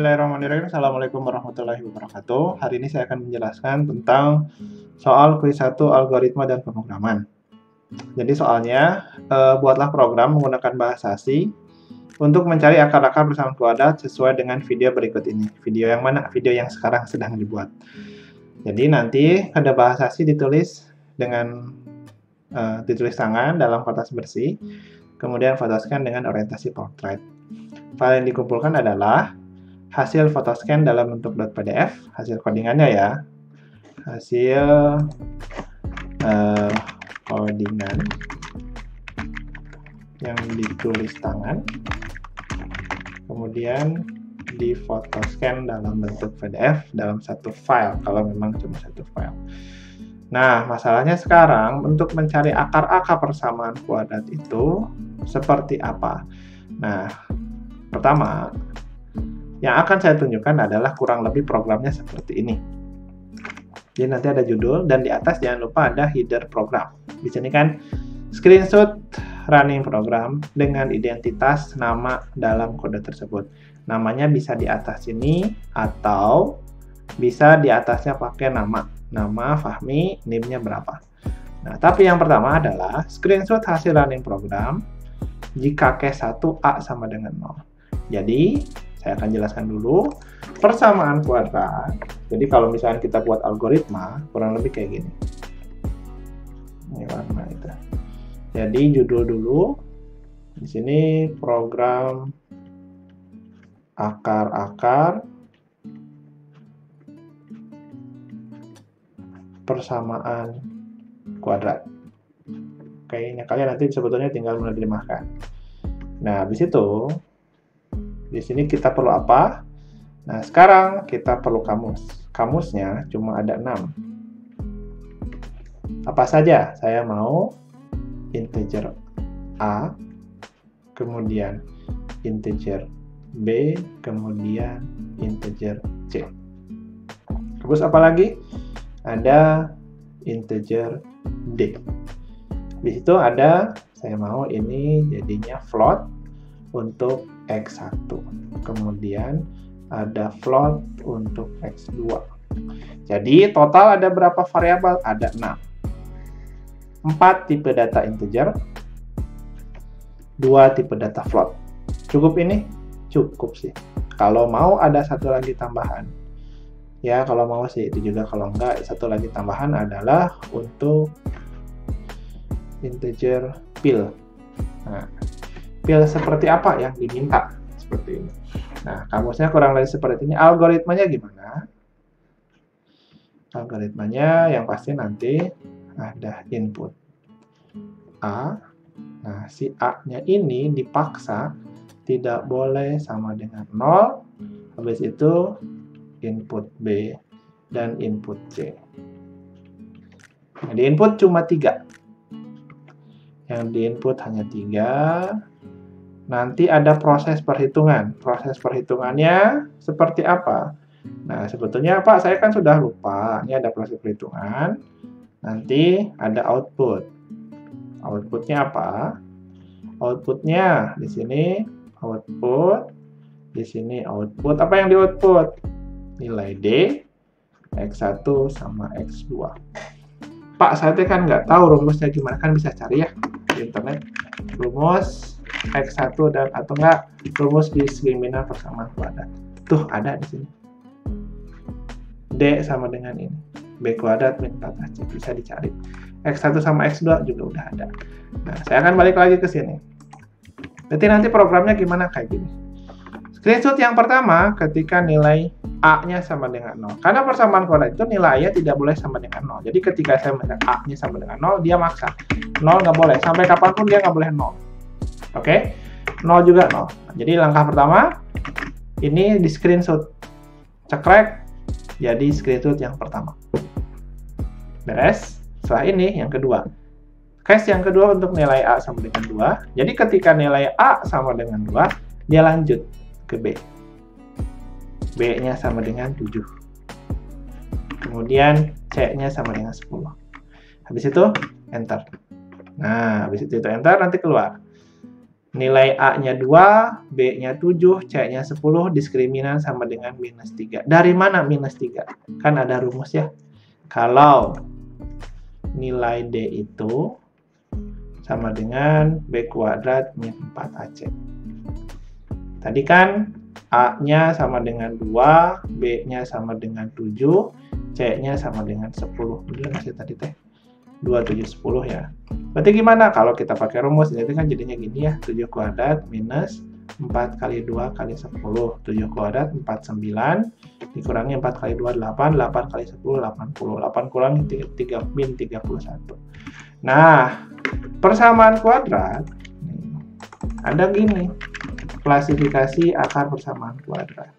Bismillahirrahmanirrahim. Assalamualaikum warahmatullahi wabarakatuh. Hari ini saya akan menjelaskan tentang soal kuis 1 algoritma dan pemrograman. Jadi soalnya, buatlah program menggunakan bahasa C untuk mencari akar-akar bersama kuadrat sesuai dengan video berikut ini. Video yang mana? Video yang sekarang sedang dibuat. Jadi nanti ada bahasa C ditulis dengan ditulis tangan dalam kertas bersih, kemudian fotoscan dengan orientasi portrait. File yang dikumpulkan adalah hasil photoscan dalam bentuk .pdf, hasil codingannya ya, hasil codingan yang ditulis tangan, kemudian di photoscan dalam bentuk PDF dalam satu file, kalau memang cuma satu file. Nah, masalahnya sekarang untuk mencari akar-akar persamaan kuadrat itu seperti apa? Nah, pertama, yang akan saya tunjukkan adalah kurang lebih programnya seperti ini. Jadi nanti ada judul dan di atas jangan lupa ada header program. Di sini kan screenshot running program dengan identitas nama dalam kode tersebut. Namanya bisa di atas sini atau bisa di atasnya pakai nama. Nama Fahmi, NIM-nya berapa. Nah, tapi yang pertama adalah screenshot hasil running program jika case 1A sama dengan 0. Jadi, saya akan jelaskan dulu persamaan kuadrat. Jadi kalau misalnya kita buat algoritma, kurang lebih kayak gini. Ini warna itu. Jadi judul dulu. Di sini program akar-akar persamaan kuadrat. Kayaknya kalian nanti sebetulnya tinggal menerjemahkan. Nah, habis itu di sini kita perlu apa? Nah, sekarang kita perlu kamus. Kamusnya cuma ada 6. Apa saja? Saya mau integer A, kemudian integer B, kemudian integer C. Terus apa lagi? Ada integer D. Di situ ada, saya mau ini jadinya float untuk X1. Kemudian ada float untuk X2. Jadi total ada berapa variabel? Ada 6. 4 tipe data integer, 2 tipe data float. Cukup ini? Cukup sih. Kalau mau ada satu lagi tambahan. Ya, kalau mau sih itu juga, kalau enggak satu lagi tambahan adalah untuk integer pil. Nah, pil seperti apa yang diminta? Seperti ini. Nah, kamusnya kurang lebih seperti ini. Algoritmanya gimana? Algoritmanya yang pasti nanti ada input A. Nah, si A-nya ini dipaksa tidak boleh sama dengan 0. Habis itu input B dan input C. Nah, di input cuma 3. Yang di input hanya 3. Nanti ada proses perhitungan. Proses perhitungannya seperti apa? Nah, sebetulnya Pak, saya kan sudah lupa. Ini ada proses perhitungan. Nanti ada output. Outputnya apa? Outputnya di sini output. Di sini output. Apa yang di output? Nilai D, X1 sama X2. Pak, saya kan nggak tahu rumusnya gimana. Kan bisa cari ya di internet. Rumus X1 dan atau enggak rumus diskriminan persamaan kuadrat. Tuh ada di sini. D sama dengan ini. B kuadrat min 4AC bisa dicari. X1 sama X2 juga udah ada. Nah, saya akan balik lagi ke sini. Jadi nanti programnya gimana kayak gini. Screenshot yang pertama ketika nilai A-nya sama dengan 0. Karena persamaan kuadrat itu nilai A-nya tidak boleh sama dengan 0. Jadi ketika saya melihat A-nya sama dengan 0, dia maksa. 0 nggak boleh. Sampai kapanpun dia nggak boleh 0. Oke, 0 juga 0. Jadi langkah pertama, ini di screenshot. Cekrek, jadi screenshot yang pertama. Beres. Setelah ini, yang kedua. Case yang kedua untuk nilai A sama dengan 2. Jadi ketika nilai A sama dengan 2, dia lanjut ke B. B-nya sama dengan 7. Kemudian C-nya sama dengan 10. Habis itu, enter. Nah, habis itu enter, nanti keluar. Nilai A-nya 2, B-nya 7, C-nya 10, diskriminan sama dengan minus 3. Dari mana minus 3? Kan ada rumus ya. Kalau nilai D itu sama dengan B kuadrat min 4AC. Tadi kan A-nya sama dengan 2, B-nya sama dengan 7, C-nya sama dengan 10. Bener sih tadi teh? 2, 7, 10 ya. Berarti gimana kalau kita pakai rumus? Jadi kan jadinya gini ya, 7 kuadrat minus 4 kali 2 kali 10. 7 kuadrat 49, dikurangi 4 kali 2, 8, 8 kali 10, 80. 8 kurangi 3, min 31. Nah, persamaan kuadrat, ada gini, klasifikasi akar persamaan kuadrat.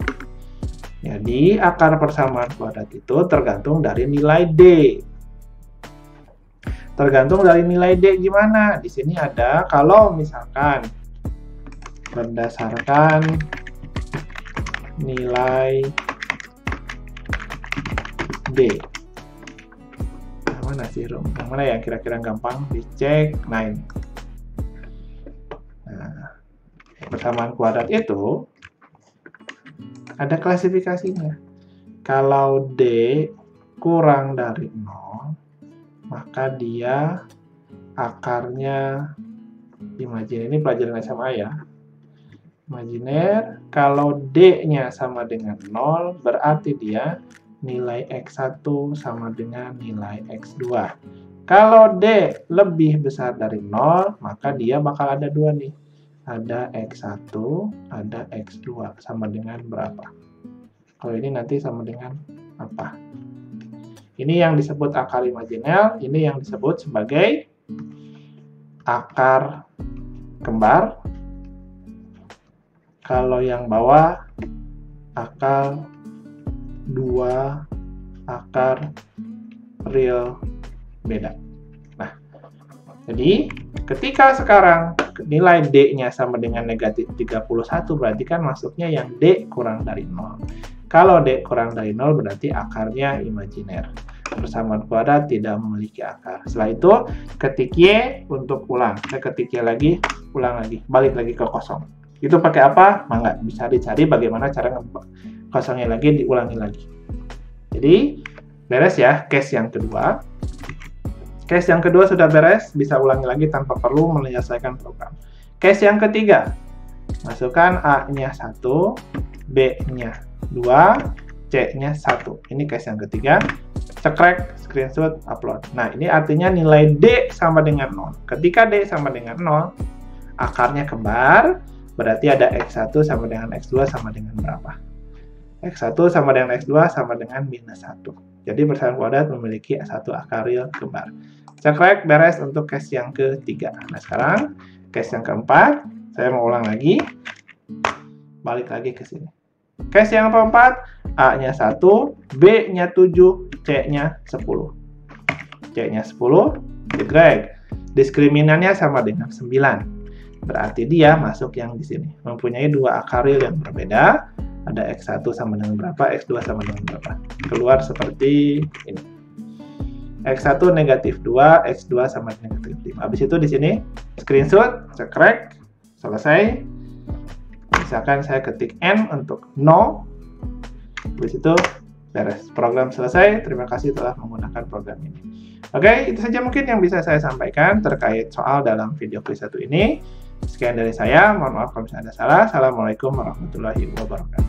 Jadi, akar persamaan kuadrat itu tergantung dari nilai D. Tergantung dari nilai D gimana? Di sini ada, kalau misalkan berdasarkan nilai D. Yang mana sih, Rum? Yang mana ya kira-kira gampang dicek? Nah, persamaan kuadrat itu ada klasifikasinya. Kalau D kurang dari 0, maka dia akarnya imajiner. Ini pelajaran SMA ya. Imajiner, kalau D-nya sama dengan 0, berarti dia nilai X1 sama dengan nilai X2. Kalau D lebih besar dari 0, maka dia bakal ada 2 nih. Ada X1, ada X2. Sama dengan berapa? Kalau ini nanti sama dengan apa? Ini yang disebut akar imajiner, ini yang disebut sebagai akar kembar. Kalau yang bawah, akar 2, akar real beda. Nah, jadi ketika sekarang nilai D-nya sama dengan negatif 31, berarti kan masuknya yang D kurang dari 0. Kalau D kurang dari 0 berarti akarnya imajiner. Persamaan kuadrat tidak memiliki akar. Setelah itu ketik Y untuk ulang. Saya ketik Y lagi, ulang lagi, balik lagi ke kosong. Itu pakai apa? Mangga bisa dicari bagaimana cara kosongnya lagi, diulangi lagi. Jadi beres ya case yang kedua. Case yang kedua sudah beres, bisa ulangi lagi tanpa perlu menyelesaikan program. Case yang ketiga, masukkan A-nya 1, B-nya 2, C-nya 1. Ini case yang ketiga. Cekrek, screenshot, upload. Nah, ini artinya nilai D sama dengan 0. Ketika D sama dengan 0, akarnya kembar, berarti ada X1 sama dengan X2 sama dengan berapa? X1 sama dengan X2 sama dengan minus 1. Jadi persamaan kuadrat memiliki satu akar real kembar. Cekrek, beres untuk case yang ketiga. Nah, sekarang case yang keempat, saya mau ulang lagi. Balik lagi ke sini. Case yang keempat, A-nya 1, B-nya 7, C-nya 10. C-nya 10, cekrek. Diskriminannya sama dengan 9. Berarti dia masuk yang di sini. Mempunyai dua akar real yang berbeda. Ada X1 sama dengan berapa, X2 sama dengan berapa. Keluar seperti ini. X1 negatif 2, X2 sama dengan negatif 5. Habis itu di sini, screenshot, cekrek, selesai. Misalkan saya ketik N untuk no. Habis itu, beres. Program selesai. Terima kasih telah menggunakan program ini. Oke, itu saja mungkin yang bisa saya sampaikan terkait soal dalam video quiz 1 ini. Sekian dari saya. Mohon maaf kalau misalnya ada salah. Assalamualaikum warahmatullahi wabarakatuh.